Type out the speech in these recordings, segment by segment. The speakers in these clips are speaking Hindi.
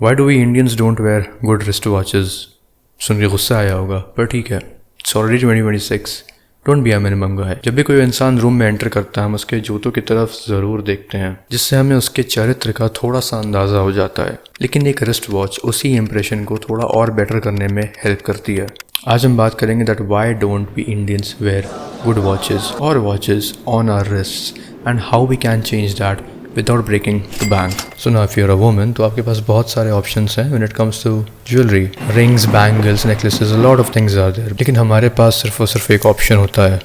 Why do we Indians don't wear good wrist watches? सुन के गुस्सा आया होगा, पर ठीक है, it's already 2026, don't be a minimum guy. जब भी कोई इंसान रूम में एंटर करता है हम उसके जूतों की तरफ ज़रूर देखते हैं, जिससे हमें उसके चरित्र का थोड़ा सा अंदाज़ा हो जाता है। लेकिन एक रिस्ट वॉच उसी इंप्रेशन को थोड़ा और बेटर करने में हेल्प करती है। आज हम बात करेंगे that why don't we Indians wear good watches और watches on our wrists and how we can change that without breaking the bank. So now if you are a woman तो आपके पास बहुत सारे ऑप्शंस हैं when it comes to jewellery, rings, bangles, necklaces, a lot of things are there. लेकिन हमारे पास सिर्फ और सिर्फ एक ऑप्शन होता है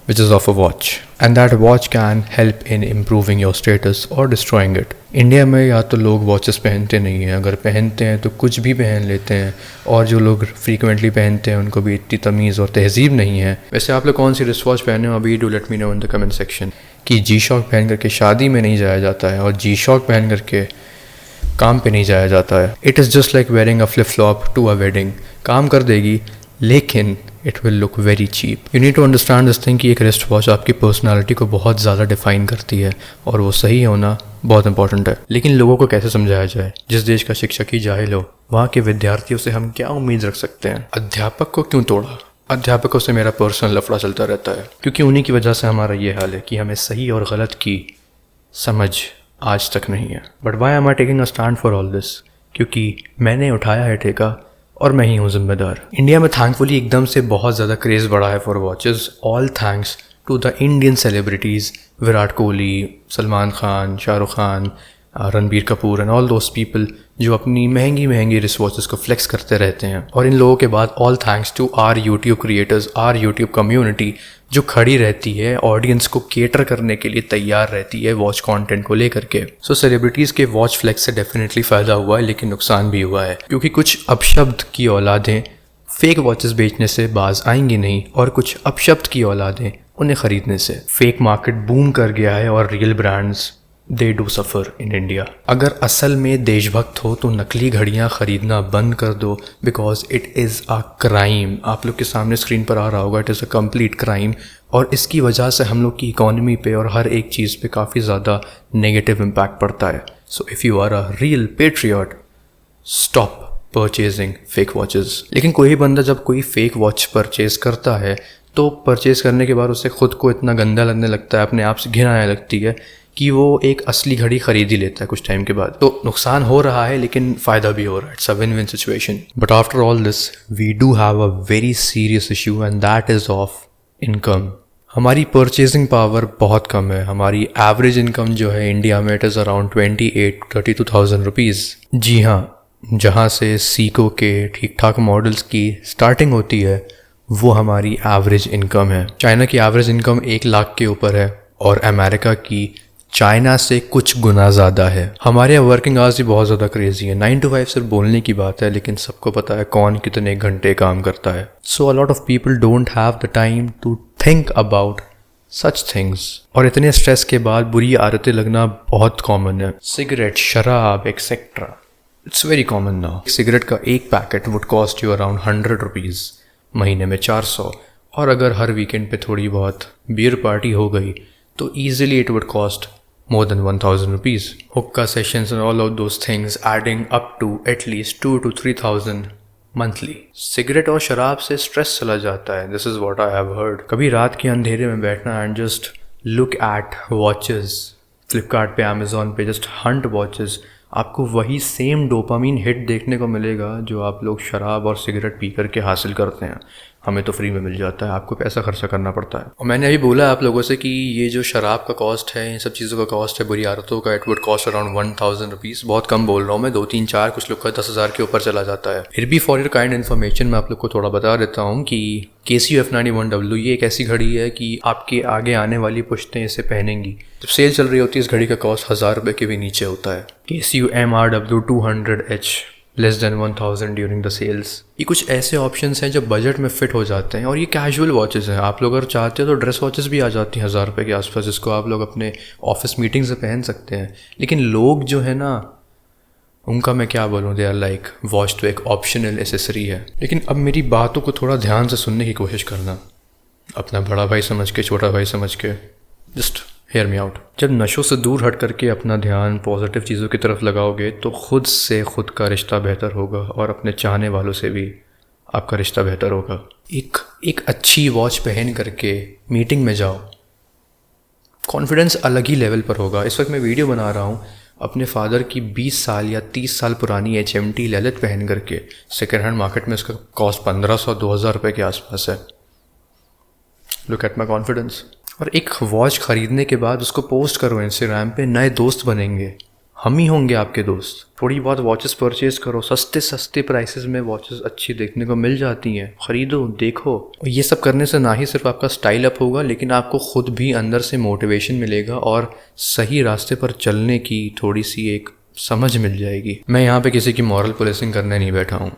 which is of a watch, and that watch can help in improving your status or destroying it. India में या तो लोग वॉचेस पहनते नहीं हैं, अगर पहनते हैं तो कुछ भी पहन लेते हैं, और जो लोग फ्रीक्वेंटली पहनते हैं उनको भी इतनी तमीज़ और तहजीब नहीं है। वैसे आप लोग कौन सी रिस्ट वॉच पहने हो अभी do let me know in the comment section. कि जी शॉक पहन करके शादी में नहीं जाया जाता है और जी शॉक पहन करके काम पे नहीं जाया जाता है। It is just like wearing a flip flop to a wedding. काम कर देगी लेकिन it will look very cheap. You need to understand this thing कि एक रिस्ट वॉच आपकी पर्सनालिटी को बहुत ज़्यादा डिफाइन करती है और वो सही होना बहुत इंपॉर्टेंट है। लेकिन लोगों को कैसे समझाया जाए? जिस देश का शिक्षक ही जाहिल हो, वहाँ के विद्यार्थियों से हम क्या उम्मीद रख सकते हैं? अध्यापक को क्यों तोड़ा? अध्यापकों से मेरा पर्सनल लफड़ा चलता रहता है, क्योंकि उन्हीं की वजह से हमारा ये हाल है कि हमें सही और गलत की समझ आज तक नहीं है। But why am I taking a stand for all this? क्योंकि मैंने उठाया है ठेका और मैं ही हूँ जिम्मेदार। इंडिया में थैंकफुली एकदम से बहुत ज़्यादा क्रेज़ बढ़ा है for watches, all thanks to the Indian celebrities Virat Kohli, Salman Khan, Shahrukh Khan, Ranbir Kapoor and all those people जो अपनी महंगी महंगी रिस्ट वॉचेस को फ्लेक्स करते रहते हैं। और इन लोगों के बाद all thanks to our YouTube creators, our YouTube community जो खड़ी रहती है, ऑडियंस को केटर करने के लिए तैयार रहती है वॉच कंटेंट को लेकर के। सो सेलिब्रिटीज़ के वॉच फ्लेक्स से डेफिनेटली फ़ायदा हुआ है, लेकिन नुकसान भी हुआ है, क्योंकि कुछ अपशब्द की औलादें फेक वॉचेस बेचने से बाज आएंगी नहीं, और कुछ अपशब्द की औलादें उन्हें ख़रीदने से। फेक मार्केट बूम कर गया है और real brands they do suffer in India. अगर असल में देशभक्त हो तो नकली घड़ियाँ ख़रीदना बंद कर दो, because it is a crime. आप लोग के सामने स्क्रीन पर आ रहा होगा, it is a complete crime, और इसकी वजह से हम लोग की इकॉनमी पे और हर एक चीज़ पे काफ़ी ज़्यादा नेगेटिव इम्पैक्ट पड़ता है। So if you are a real patriot, stop purchasing fake watches. लेकिन कोई बंदा जब कोई फेक वॉच परचेज करता है तो परचेज करने के बाद उसे खुद को इतना गंदा लगने लगता है, अपने आप से घिन आने लगती है कि वो एक असली घड़ी खरीद ही लेता है कुछ टाइम के बाद। तो नुकसान हो रहा है लेकिन फ़ायदा भी हो रहा है। It's a win win situation. But after all this we do have a very serious issue and that is of income. हमारी परचेजिंग पावर बहुत कम है। हमारी एवरेज इनकम जो है इंडिया में, इट इज़ अराउंड 28,000-32,000 रुपीज़। जी हाँ, जहाँ से सीको के ठीक ठाक मॉडल्स की स्टार्टिंग होती है वो हमारी एवरेज इनकम है। चाइना की एवरेज इनकम 1 लाख के ऊपर है और अमेरिका की चाइना से कुछ गुना ज़्यादा है। हमारे यहाँ वर्किंग आवर्स भी बहुत ज़्यादा क्रेजी है। 9 to 5 सिर्फ बोलने की बात है, लेकिन सबको पता है कौन कितने घंटे काम करता है। So a lot of people don't have the time to think about such things. और इतने स्ट्रेस के बाद बुरी आदतें लगना बहुत कॉमन है। सिगरेट, शराब etcetera, it's very common now. Cigarette का एक packet would cost you around 100 rupees, महीने में 400, और अगर हर वीकेंड पे थोड़ी बहुत बियर पार्टी हो गई तो easily it would cost more than 1,000 rupees. Hookah sessions and all of those things adding up to at least 2,000 to 3,000 monthly. Cigarette और शराब से स्ट्रेस चला जाता है। This is what I have heard. कभी रात के अंधेरे में बैठना and just look at watches, Flipkart पे, अमेजोन पे, just hunt watches, आपको वही सेम डोपामीन हिट देखने को मिलेगा जो आप लोग शराब और सिगरेट पी करके हासिल करते हैं। हमें तो फ्री में मिल जाता है, आपको पैसा खर्चा करना पड़ता है। और मैंने अभी बोला आप लोगों से कि ये जो शराब का कॉस्ट है, इन सब चीज़ों का कॉस्ट है, बुरी आदतों का, it would cost around 1,000 rupees. बहुत कम बोल रहा हूँ मैं, 2, 3, 4, कुछ लोग का 10,000 के ऊपर चला जाता है। फिर भी फॉर योर काइंड इन्फॉर्मेशन मैं आप लोग को थोड़ा बता देता हूँ कि Casio F91W ये एक ऐसी घड़ी है कि आपके आगे आने वाली पुश्तें इसे पहनेंगी। जब सेल चल रही होती है इस घड़ी का कॉस्ट 1,000 रुपये के भी नीचे होता है। Casio MRW 200H less than 1,000 during the sales. ये कुछ ऐसे ऑप्शंस हैं जो बजट में फिट हो जाते हैं, और ये कैजुअल वॉचेस हैं। आप लोग अगर चाहते हो तो ड्रेस वॉचेस भी आ जाती हैं 1,000 रुपये के आसपास, जिसको आप लोग अपने ऑफिस मीटिंग से पहन सकते हैं। लेकिन लोग जो है ना, उनका मैं क्या बोलूँ, दे आर लाइक वॉच तो एक ऑप्शनल एसेसरी है। लेकिन अब मेरी बातों को थोड़ा ध्यान से सुनने की कोशिश करना, अपना बड़ा भाई समझ के, छोटा भाई समझ के, जस्ट हेयर मी आउट। जब नशों से दूर हट करके अपना ध्यान पॉजिटिव चीज़ों की तरफ लगाओगे तो खुद से खुद का रिश्ता बेहतर होगा और अपने चाहने वालों से भी आपका रिश्ता बेहतर होगा। एक अच्छी वॉच पहन करके मीटिंग में जाओ, कॉन्फिडेंस अलग ही लेवल पर होगा। इस वक्त मैं वीडियो बना रहा हूँ अपने फादर की 20 साल या 30 साल पुरानी HMT ललित पहन करके। सेकेंड हैंड मार्केट में उसका कॉस्ट 1500-2000 रुपये के आसपास है। Look at my confidence. और एक वॉच ख़रीदने के बाद उसको पोस्ट करो इंस्टाग्राम पे, नए दोस्त बनेंगे, हम ही होंगे आपके दोस्त। थोड़ी बहुत वॉचेस परचेज़ करो, सस्ते प्राइसेस में वॉचेस अच्छी देखने को मिल जाती हैं, ख़रीदो, देखो। ये सब करने से ना ही सिर्फ आपका स्टाइल अप होगा, लेकिन आपको ख़ुद भी अंदर से मोटिवेशन मिलेगा और सही रास्ते पर चलने की थोड़ी सी एक समझ मिल जाएगी। मैं यहाँ पे किसी की मॉरल पुलिसिंग करने नहीं बैठा हूँ।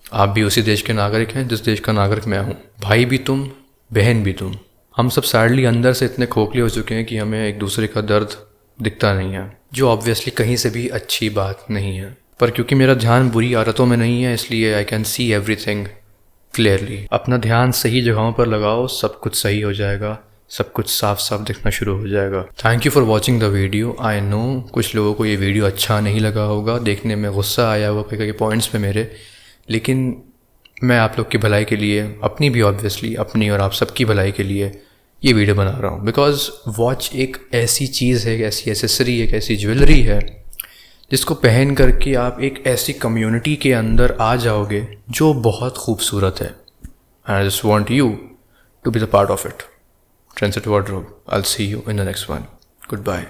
आप भी उसी देश के नागरिक हैं जिस देश का नागरिक मैं हूँ। भाई भी तुम, बहन भी तुम। हम सब सैडली अंदर से इतने खोखले हो चुके हैं कि हमें एक दूसरे का दर्द दिखता नहीं है, जो ऑब्वियसली कहीं से भी अच्छी बात नहीं है। पर क्योंकि मेरा ध्यान बुरी आदतों में नहीं है, इसलिए I can see everything clearly. अपना ध्यान सही जगहों पर लगाओ, सब कुछ सही हो जाएगा, सब कुछ साफ साफ दिखना शुरू हो जाएगा। Thank you for watching the video. I know कुछ लोगों को ये वीडियो अच्छा नहीं लगा होगा, देखने में गुस्सा आया होगा कई पॉइंट्स पे मेरे, लेकिन मैं आप लोग की भलाई के लिए, अपनी भी ऑब्वियसली, अपनी और आप सबकी भलाई के लिए ये वीडियो बना रहा हूँ। बिकॉज वॉच एक ऐसी चीज़ है, एक ऐसी एसेसरी, एक ऐसी ज्वेलरी है जिसको पहन करके आप एक ऐसी कम्युनिटी के अंदर आ जाओगे जो बहुत खूबसूरत है। I just want you to be the part of it. Trendset wardrobe. I will see you in the next one. Good bye.